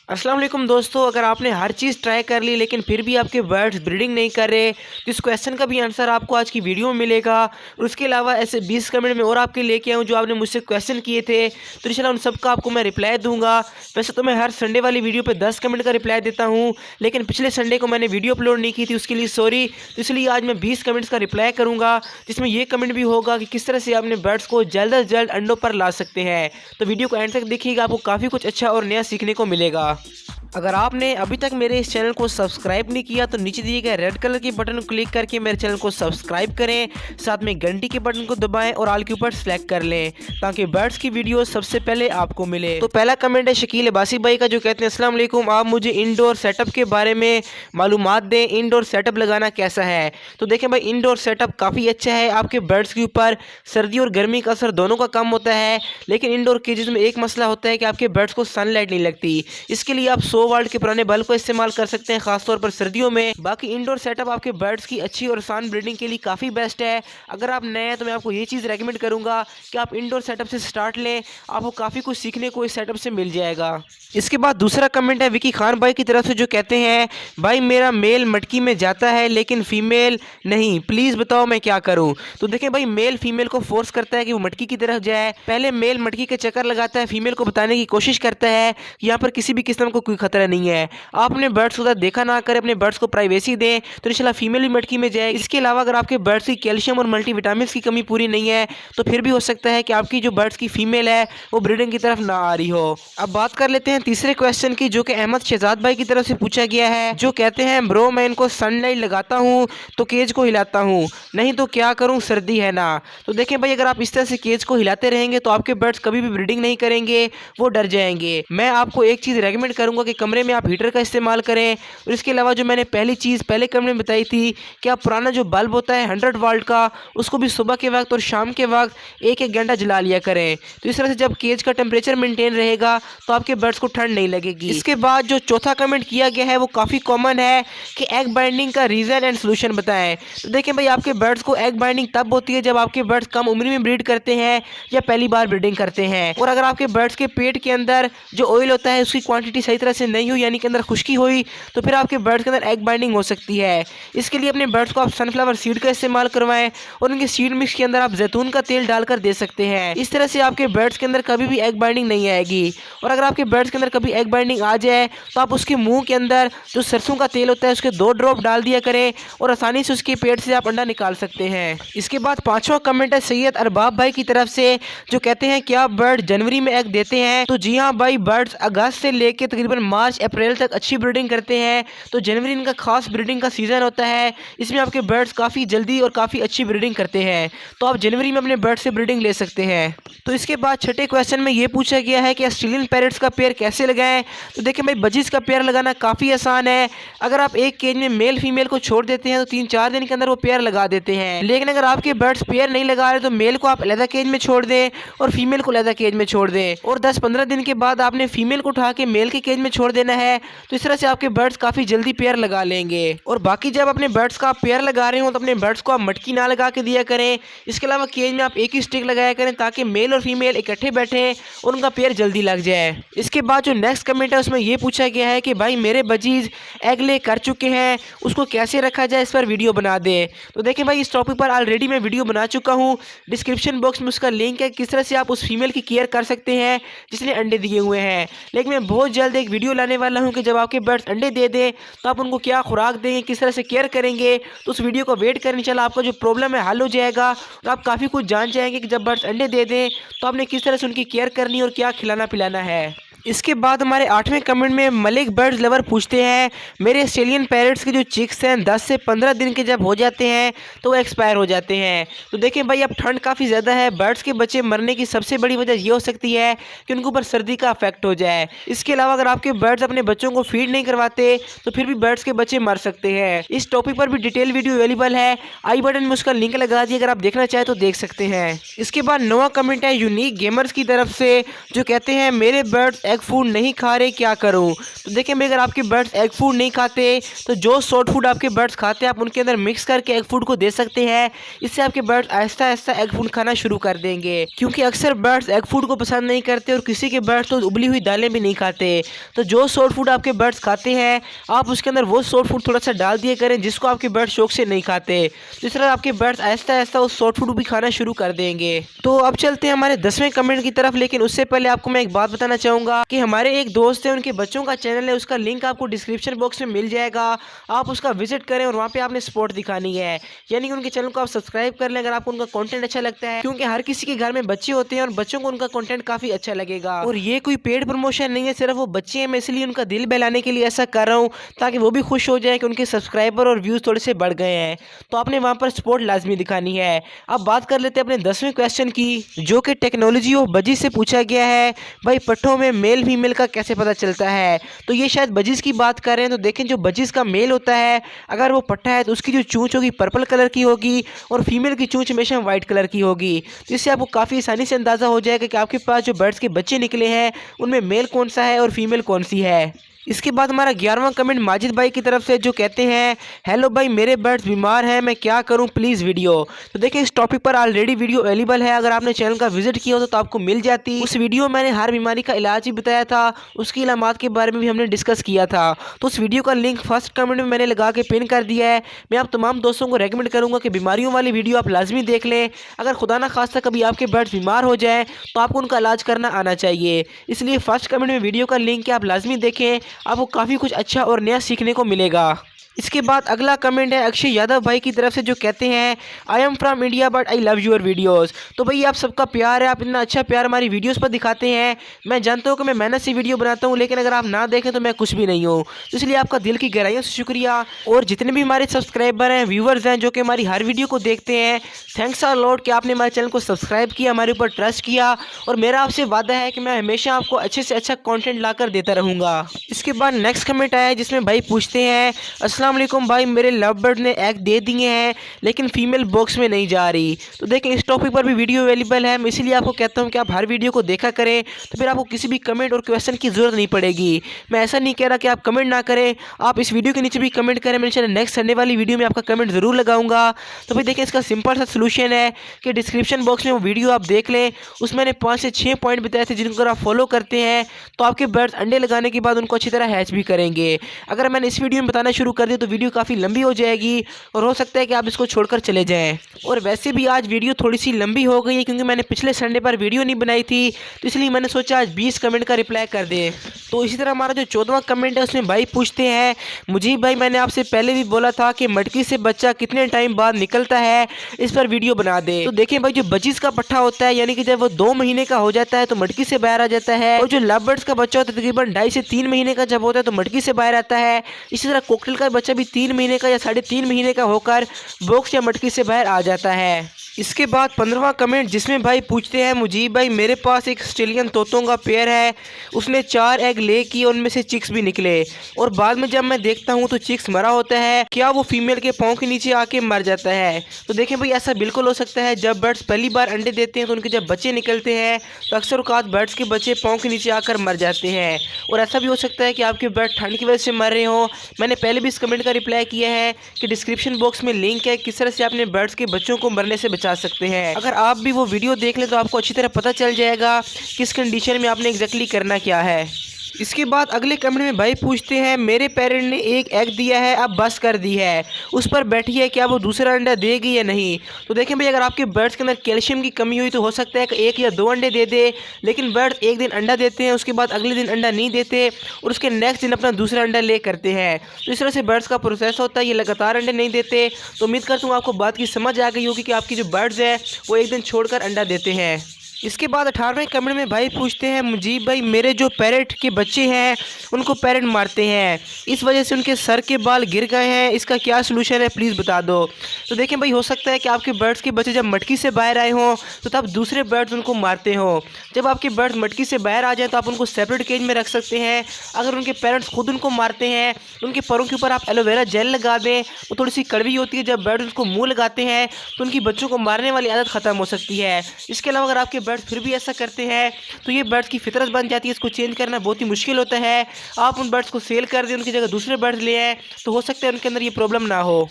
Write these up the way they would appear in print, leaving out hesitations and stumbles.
अस्सलाम वालेकुम दोस्तों, अगर आपने हर चीज़ ट्राई कर ली लेकिन फिर भी आपके बर्ड्स ब्रीडिंग नहीं कर रहे तो इस क्वेश्चन का भी आंसर आपको आज की वीडियो में मिलेगा। और उसके अलावा ऐसे 20 कमेंट में और आपके लेके आऊँ जो आपने मुझसे क्वेश्चन किए थे, तो इंशाल्लाह उन सब का आपको मैं रिप्लाई दूंगा। वैसे तो मैं हर संडे वाली वीडियो पर 10 कमेंट का रिप्लाई देता हूँ, लेकिन पिछले संडे को मैंने वीडियो अपलोड नहीं की थी, उसके लिए सॉरी। तो इसलिए आज मैं 20 कमेंट्स का रिप्लाई करूँगा, जिसमें ये कमेंट भी होगा कि किस तरह से अपने बर्ड्स को जल्द अज जल्द अंडों पर ला सकते हैं। तो वीडियो को एंड तक देखिएगा, आपको काफ़ी कुछ अच्छा और नया सीखने को मिलेगा। अगर आपने अभी तक मेरे इस चैनल को सब्सक्राइब नहीं किया तो नीचे दिए गए रेड कलर के बटन को क्लिक करके मेरे चैनल को सब्सक्राइब करें, साथ में घंटी के बटन को दबाएं और ऑल के ऊपर सेलेक्ट कर लें ताकि बर्ड्स की वीडियो सबसे पहले आपको मिले। तो पहला कमेंट है शकील अब्बासी भाई का, जो कहते हैं अस्सलाम वालेकुम, आप मुझे इंडोर सेटअप के बारे में मालूमात दें, इंडोर सेटअप लगाना कैसा है। तो देखें भाई, इंडोर सेटअप काफ़ी अच्छा है, आपके बर्ड्स के ऊपर सर्दी और गर्मी का असर दोनों का कम होता है। लेकिन इंडोर केजेस में एक मसला होता है कि आपके बर्ड्स को सनलाइट नहीं लगती, इसके लिए आप 100 वाट के पुराने बल्ब को इस्तेमाल कर सकते हैं, खासतौर पर सर्दियों में। बाकी इंडोर सेटअप आपके बर्ड्स की अच्छी और आसान ब्रीडिंग के लिए काफ़ी बेस्ट है। अगर आप नए हैं तो मैं आपको ये चीज़ रेकमेंड करूंगा कि आप इंडोर सेटअप से स्टार्ट लें, आपको काफ़ी कुछ सीखने को इस सेटअप से मिल जाएगा। इसके बाद दूसरा कमेंट है विकी खान भाई की तरफ से, जो कहते हैं भाई मेरा मेल मटकी में जाता है लेकिन फीमेल नहीं, प्लीज़ बताओ मैं क्या करूं। तो देखें भाई, मेल फीमेल को फोर्स करता है कि वो मटकी की तरफ जाए। पहले मेल मटकी के चक्कर लगाता है, फीमेल को बताने की कोशिश करता है कि यहाँ पर किसी भी किस्म को कोई खतरा नहीं है, आप अपने बर्ड्स को देखा ना करें, अपने बर्ड्स को प्राइवेसी दें, तो इंशाल्लाह फीमेल भी मटकी में जाए। इसके अलावा अगर आपके बर्ड्स की कैल्शियम और मल्टीविटामिन की कमी पूरी नहीं है तो फिर भी हो सकता है कि आपकी जो बर्ड्स की फीमेल है वो ब्रीडिंग की तरफ ना आ रही हो। अब बात कर लेते हैं तीसरे क्वेश्चन की, जो कि अहमद शहजाद भाई की तरफ से पूछा गया है, जो कहते हैं ब्रो मैं इनको सनलाइट लगाता हूँ तो केज को हिलाता हूँ, नहीं तो क्या करूँ, सर्दी है ना। तो देखें भाई, अगर आप इस तरह से केज को हिलाते रहेंगे तो आपके बर्ड्स कभी भी ब्रीडिंग नहीं करेंगे, वो डर जाएंगे। मैं आपको एक चीज़ रेकमेंड करूँगा कि कमरे में आप हीटर का इस्तेमाल करें। और इसके अलावा जो मैंने पहली चीज़ पहले कमरे में बताई थी कि आप पुराना जो बल्ब होता है 100 वाट का, उसको भी सुबह के वक्त और शाम के वक्त एक एक घंटा जला लिया करें। तो इस तरह से जब केज का टेम्परेचर मेंटेन रहेगा तो आपके बर्ड्स को ठंड नहीं लगेगी। इसके बाद जो चौथा कमेंट किया गया है वो काफ़ी कॉमन है कि एग बाइंडिंग का रीज़न एंड सोल्यूशन बताएं। तो देखें भाई, आपके बर्ड्स को एग बाइंडिंग तब होती है जब आपके बर्ड्स कम उम्र में ब्रीड करते हैं या पहली बार ब्रीडिंग करते हैं। और अगर आपके बर्ड्स के पेट के अंदर जो ऑयल होता है उसकी क्वांटिटी सही तरह से नहीं हुई, यानी कि अंदर खुश्की हुई, तो फिर आपके बर्ड्स के अंदर एग बाइंडिंग हो सकती है। इसके लिए अपने बर्ड्स को आप सनफ्लावर सीड का इस्तेमाल करवाएं और उनके सीड मिक्स के अंदर आप जैतून का तेल डालकर दे सकते हैं। इस तरह से आपके बर्ड्स के अंदर कभी भी एग बाइंडिंग नहीं आएगी। और अगर आपके बर्ड्स के अंदर कभी एग बाइंडिंग आ जाए तो आप उसके मुंह के अंदर जो सरसों का तेल होता है उसके 2 ड्रॉप डाल दिया करें और आसानी से उसके पेट से आप अंडा निकाल सकते हैं। इसके बाद पांचवा कमेंट है सैयद अरबाब भाई की तरफ से, जो कहते हैं क्या बर्ड जनवरी में एग देते हैं। तो जी हाँ भाई, बर्ड्स अगस्त से लेकर तकरीबन मार्च अप्रैल तक अच्छी ब्रीडिंग करते हैं। तो जनवरी इनका खास ब्रीडिंग का सीज़न होता है, इसमें आपके बर्ड्स काफ़ी जल्दी और काफ़ी अच्छी ब्रीडिंग करते हैं, तो आप जनवरी में अपने बर्ड से ब्रीडिंग ले सकते हैं। तो इसके बाद छठे क्वेश्चन में ये पूछा गया है कि ऑस्ट्रेलियन पैरेट्स का पेयर कैसे लगाएं। तो देखिए भाई, बजीज का पेयर लगाना काफ़ी आसान है। अगर आप एक केज में मेल फीमेल को छोड़ देते हैं तो 3-4 दिन के अंदर वो पेयर लगा देते हैं। लेकिन अगर आपके बर्ड्स पेयर नहीं लगा रहे तो मेल को आप अलग केज में छोड़ दें और फीमेल को अलग केज में छोड़ दें, और 10-15 दिन के बाद आपने फीमेल को उठा के मेल के केज में छोड़ देना है। तो इस तरह से आपके बर्ड्स काफ़ी जल्दी पेयर लगा लेंगे। और बाकी जब अपने बर्ड्स का पेयर लगा रहे हो तो अपने बर्ड्स को आप मटकी ना लगा के दिया करें। इसके अलावा केज में आप एक ही स्टिक लगाया करें ताकि मेल और फीमेल इकट्ठे बैठे और उनका पेयर जल्दी लग जाए। इसके बाद जो नेक्स्ट कमेंट है उसमें यह पूछा गया है कि भाई मेरे बजीज एग ले कर चुके हैं, उसको कैसे रखा जाए, इस पर वीडियो बना दे। तो देखें भाई, इस टॉपिक पर ऑलरेडी मैं वीडियो बना चुका हूँ, डिस्क्रिप्शन बॉक्स में उसका लिंक है, किस तरह से आप उस फीमेल की केयर कर सकते हैं जिसने अंडे दिए हुए हैं। लेकिन मैं बहुत जल्द एक वीडियो लाने वाला हूँ कि जब आपके बर्ड्स अंडे दे दें तो आप उनको क्या खुराक देंगे, किस तरह से केयर करेंगे। तो उस वीडियो को वेट करें, इंशाल्लाह आपका जो प्रॉब्लम है हल हो जाएगा और आप काफ़ी कुछ जान जाएंगे कि जब बर्ड्स अंडे दे दें तो आपने किस तरह से उनकी केयर करनी और क्या खिलाना पिलाना है। इसके बाद हमारे 8वें कमेंट में मलिक बर्ड्स लवर पूछते हैं, मेरे ऑस्ट्रेलियन पैरेट्स के जो चिक्स हैं 10 से 15 दिन के जब हो जाते हैं तो वो एक्सपायर हो जाते हैं। तो देखें भाई, अब ठंड काफ़ी ज़्यादा है, बर्ड्स के बच्चे मरने की सबसे बड़ी वजह ये हो सकती है कि उनके ऊपर सर्दी का अफेक्ट हो जाए। इसके अलावा अगर आपके बर्ड्स अपने बच्चों को फीड नहीं करवाते तो फिर भी बर्ड्स के बच्चे मर सकते हैं। इस टॉपिक पर भी डिटेल वीडियो अवेलेबल है, आई बटन में उसका लिंक लगा दिया, अगर आप देखना चाहें तो देख सकते हैं। इसके बाद 9वां कमेंट है यूनिक गेमर्स की तरफ से, जो कहते हैं मेरे बर्ड्स एग फूड नहीं खा रहे, क्या करूं? तो देखें भाई, अगर आपके बर्ड्स एग फूड नहीं खाते तो जो सॉफ्ट फूड आपके बर्ड्स खाते हैं आप उनके अंदर मिक्स करके एग फूड को दे सकते हैं। इससे आपके birds Aahista Aahista egg food खाना शुरू कर देंगे, क्योंकि अक्सर बर्ड्स एग फूड को पसंद नहीं करते और किसी के बर्ड्स तो उबली हुई दालें भी नहीं खाते। तो जो सॉफ्ट फूड आपके बर्ड्स खाते हैं आप उसके अंदर वो सॉफ्ट फूड थोड़ा सा डाल दिया करें जिसको आपके बर्ड्स शौक से नहीं खाते। तो इस तरह आपके बर्ड्स आहिस्ता आहिस्ता उस सॉफ्ट फूड भी खाना शुरू कर देंगे। तो अब चलते हैं हमारे 10वें कमेंट की तरफ, लेकिन उससे पहले आपको मैं एक बात बताना चाहूँगा कि हमारे एक दोस्त है, उनके बच्चों का चैनल है, उसका लिंक आपको डिस्क्रिप्शन बॉक्स में मिल जाएगा। आप उसका विजिट करें और वहाँ पे आपने सपोर्ट दिखानी है, यानी कि उनके चैनल को आप सब्सक्राइब कर लें अगर आपको उनका कंटेंट अच्छा लगता है, क्योंकि हर किसी के घर में बच्चे होते हैं और बच्चों को उनका कंटेंट काफ़ी अच्छा लगेगा। और ये कोई पेड प्रमोशन नहीं है, सिर्फ वो बच्चे हैं, मैं इसलिए उनका दिल बहलाने के लिए ऐसा कर रहा हूँ ताकि वो भी खुश हो जाए कि उनके सब्सक्राइबर और व्यूज़ थोड़े से बढ़ गए हैं। तो आपने वहाँ पर सपोर्ट लाजमी दिखानी है। अब बात कर लेते हैं अपने 10वें क्वेश्चन की, जो कि टेक्नोलॉजी ऑफ बजीज से पूछा गया है। भाई, पट्ठों में मेल फीमेल का कैसे पता चलता है? तो ये शायद बजीज की बात कर रहे हैं। तो देखें, जो बजीज का मेल होता है अगर वो पट्ठा है तो उसकी जो चूंच होगी पर्पल कलर की होगी और फीमेल की चूंच हमेशा वाइट कलर की होगी। तो इससे आपको काफ़ी आसानी से अंदाज़ा हो जाएगा कि आपके पास जो बर्ड्स के बच्चे निकले हैं उनमें मेल कौन सा है और फीमेल कौन सी है। इसके बाद हमारा 11वां कमेंट माजिद भाई की तरफ से, जो कहते हैं हेलो भाई, मेरे बर्ड्स बीमार हैं, मैं क्या करूं, प्लीज़ वीडियो। तो देखिए, इस टॉपिक पर ऑलरेडी वीडियो अवेलेबल है, अगर आपने चैनल का विजिट किया हो तो आपको मिल जाती। उस वीडियो में मैंने हर बीमारी का इलाज भी बताया था, उसकी इलामात के बारे में भी हमने डिस्कस किया था। तो उस वीडियो का लिंक फर्स्ट कमेंट में मैंने लगा के पिन कर दिया है। मैं आप तमाम दोस्तों को रेकमेंड करूँगा कि बीमारियों वाली वीडियो आप लाजमी देख लें। अगर खुदा ना खास्ता कभी आपके बर्ड्स बीमार हो जाए तो आपको उनका इलाज करना आना चाहिए, इसलिए फर्स्ट कमेंट में वीडियो का लिंक है, आप लाजमी देखें, आपको काफ़ी कुछ अच्छा और नया सीखने को मिलेगा। इसके बाद अगला कमेंट है अक्षय यादव भाई की तरफ से, जो कहते हैं I am from India but I love your videos. तो भाई, आप सबका प्यार है, आप इतना अच्छा प्यार हमारी वीडियोस पर दिखाते हैं। मैं जानता हूँ कि मैं मेहनत से वीडियो बनाता हूँ, लेकिन अगर आप ना देखें तो मैं कुछ भी नहीं हूँ। तो इसलिए आपका दिल की गहराइयों से शुक्रिया। और जितने भी हमारे सब्सक्राइबर हैं, व्यूवर्स हैं, जो कि हमारी हर वीडियो को देखते हैं, थैंक्स अ लॉट कि आपने हमारे चैनल को सब्सक्राइब किया, हमारे ऊपर ट्रस्ट किया। और मेरा आपसे वादा है कि मैं हमेशा आपको अच्छे से अच्छा कॉन्टेंट ला कर देता रहूँगा। इसके बाद नेक्स्ट कमेंट आया जिसमें भाई पूछते हैं अस्सलाम वालेकुम भाई, मेरे लव बर्ड ने एग दे दिए हैं लेकिन फीमेल बॉक्स में नहीं जा रही। तो देखें, इस टॉपिक पर भी वीडियो अवेलेबल है, मैं इसीलिए आपको कहता हूं कि आप हर वीडियो को देखा करें, तो फिर आपको किसी भी कमेंट और क्वेश्चन की ज़रूरत नहीं पड़ेगी। मैं ऐसा नहीं कह रहा कि आप कमेंट ना करें, आप इस वीडियो के नीचे भी कमेंट करें, मैं इंशाल्लाह नेक्स्ट संडे वाली वीडियो में आपका कमेंट ज़रूर लगाऊंगा। तो भाई देखें, इसका सिंपल सा सोल्यूशन है कि डिस्क्रिप्शन बॉक्स में वो वीडियो आप देख लें, उसमें मैंने 5 से 6 पॉइंट बताए थे जिनको अगर आप फॉलो करते हैं तो आपके बर्ड्स अंडे लगाने के बाद उनको अच्छी तरह हैच भी करेंगे। अगर मैंने इस वीडियो में बताना शुरू कर दिया तो वीडियो काफ़ी लंबी हो जाएगी और हो सकता है कि आप इसको छोड़कर चले जाएं। और वैसे भी आज वीडियो थोड़ी सी लंबी हो गई है क्योंकि मैंने पिछले संडे पर वीडियो नहीं बनाई थी, तो इसलिए मैंने सोचा आज 20 कमेंट का रिप्लाई कर दें। तो इसी तरह हमारा जो 14वां कमेंट है उसमें भाई पूछते हैं मुझीब भाई, मैंने आपसे पहले भी बोला था कि मटकी से बच्चा कितने टाइम बाद निकलता है, इस पर वीडियो बना दे। तो देखें भाई, जो बजीज का पट्ठा होता है, यानी कि जब वो 2 महीने का हो जाता है तो मटकी से बाहर आ जाता है, और जो लव बर्ड्स का बच्चा होता है तकरीबन 2.5 से 3 महीने का जब होता है तो मटकी से बाहर आता है। इसी तरह कोकटेल का बच्चा भी 3 महीने का या 3.5 महीने का होकर बॉक्स या मटकी से बाहर आ जाता है। इसके बाद 15वां कमेंट जिसमें भाई पूछते हैं मुजीब भाई, मेरे पास एक ऑस्ट्रेलियन तोतों का पेयर है, उसने 4 एग ले किए, उनमें से चिक्स भी निकले, और बाद में जब मैं देखता हूं तो चिक्स मरा होता है, क्या वो फीमेल के पाँव के नीचे आके मर जाता है? तो देखें भाई, ऐसा बिल्कुल हो सकता है। जब बर्ड्स पहली बार अंडे देते हैं तो उनके जब बच्चे निकलते हैं तो अक्सर औकात बर्ड्स के बच्चे पाँव के नीचे आकर मर जाते हैं, और ऐसा भी हो सकता है कि आपके बर्ड ठंड की वजह से मर रहे हों। मैंने पहले भी इस कमेंट का रिप्लाई किया है कि डिस्क्रिप्शन बॉक्स में लिंक है किस तरह से अपने बर्ड्स के बच्चों को मरने से बचा सकते हैं। अगर आप भी वो वीडियो देख लें तो आपको अच्छी तरह पता चल जाएगा किस कंडीशन में आपने एग्जैक्टली करना क्या है। इसके बाद अगले कमेंट में भाई पूछते हैं मेरे पेरेंट ने एक एग दिया है, अब बस कर दी है, उस पर बैठी है, क्या वो दूसरा अंडा देगी या नहीं? तो देखें भाई, अगर आपके बर्ड्स के अंदर कैल्शियम की कमी हुई तो हो सकता है कि 1 या 2 अंडे दे दे, लेकिन बर्ड्स एक दिन अंडा देते हैं, उसके बाद अगले दिन अंडा नहीं देते और उसके नेक्स्ट दिन अपना दूसरा अंडा ले करते हैं। तो इस तरह से बर्ड्स का प्रोसेस होता है, ये लगातार अंडे नहीं देते। तो उम्मीद करता हूँ आपको बात की समझ आ गई होगी कि आपकी जो बर्ड्स है वो एक दिन छोड़कर अंडा देते हैं। इसके बाद 18वें कमेंट में भाई पूछते हैं मुजीब भाई, मेरे जो पैरेट के बच्चे हैं उनको पैरेट मारते हैं, इस वजह से उनके सर के बाल गिर गए हैं, इसका क्या सलूशन है, प्लीज़ बता दो। तो देखें भाई, हो सकता है कि आपके बर्ड्स के बच्चे जब मटकी से बाहर आए हों तो तब दूसरे बर्ड्स उनको मारते हों। जब आपके बर्ड्स मटकी से बाहर आ जाए तो आप उनको सेपरेट केज में रख सकते हैं। अगर उनके पेरेंट्स खुद उनको मारते हैं तो उनके परों के ऊपर आप एलोवेरा जेल लगा दें, वो थोड़ी सी कड़वी होती है, जब बर्ड्स उसको मुँह लगाते हैं तो उनकी बच्चों को मारने वाली आदत ख़त्म हो सकती है। इसके अलावा अगर आपके बर्ड्स फिर भी ऐसा करते हैं तो ये बर्ड्स की फितरत बन जाती है, इसको चेंज करना बहुत ही मुश्किल होता है। आप उन बर्ड्स को सेल कर दें, उनकी जगह दूसरे बर्ड्स ले आएँ तो हो सकता है उनके अंदर ये प्रॉब्लम ना हो।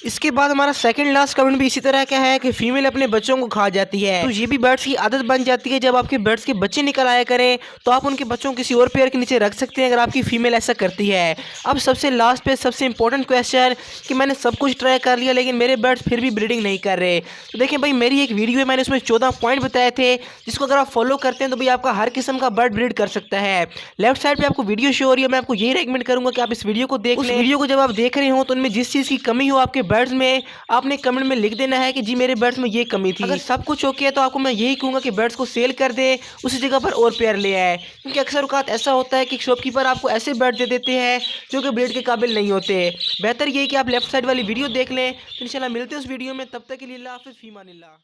इसके बाद हमारा सेकंड लास्ट कमेंट भी इसी तरह का है कि फीमेल अपने बच्चों को खा जाती है। तो ये भी बर्ड्स की आदत बन जाती है, जब आपके बर्ड्स के बच्चे निकल आया करें तो आप उनके बच्चों को किसी और पेयर के नीचे रख सकते हैं अगर आपकी फीमेल ऐसा करती है। अब सबसे लास्ट पे सबसे इंपॉर्टेंट क्वेश्चन कि मैंने सब कुछ ट्राई कर लिया लेकिन मेरे बर्ड्स फिर भी ब्रीडिंग नहीं कर रहे। तो देखिए भाई, मेरी एक वीडियो है, मैंने उसमें 14 पॉइंट बताए थे जिसको अगर आप फॉलो करते हैं तो भाई आपका हर किस्म का बर्ड ब्रीड कर सकता है। लेफ्ट साइड पे आपको वीडियो शो हो रही है, मैं आपको यही रेकमेंड करूंगा कि आप इस वीडियो को देख लें। उस वीडियो को जब आप देख रहे हो तो उनमें जिस चीज़ की कमी हो आपके बर्ड्स में, आपने कमेंट में लिख देना है कि जी मेरे बर्ड्स में ये कमी थी। अगर सब कुछ ओके है तो आपको मैं यही कहूँगा कि बर्ड्स को सेल कर दे, उसी जगह पर और पेयर ले आए, क्योंकि अक्सर औकात ऐसा होता है कि शॉपकीपर आपको ऐसे बर्ड दे देते हैं जो कि ब्रीड के काबिल नहीं होते। बेहतर ये है कि आप लेफ्ट साइड वाली वीडियो देख लें। तो इंशाल्लाह मिलते हैं उस वीडियो में, तब तक के लिए अल्लाह हाफ़िज़, फ़ी अमानिल्लाह।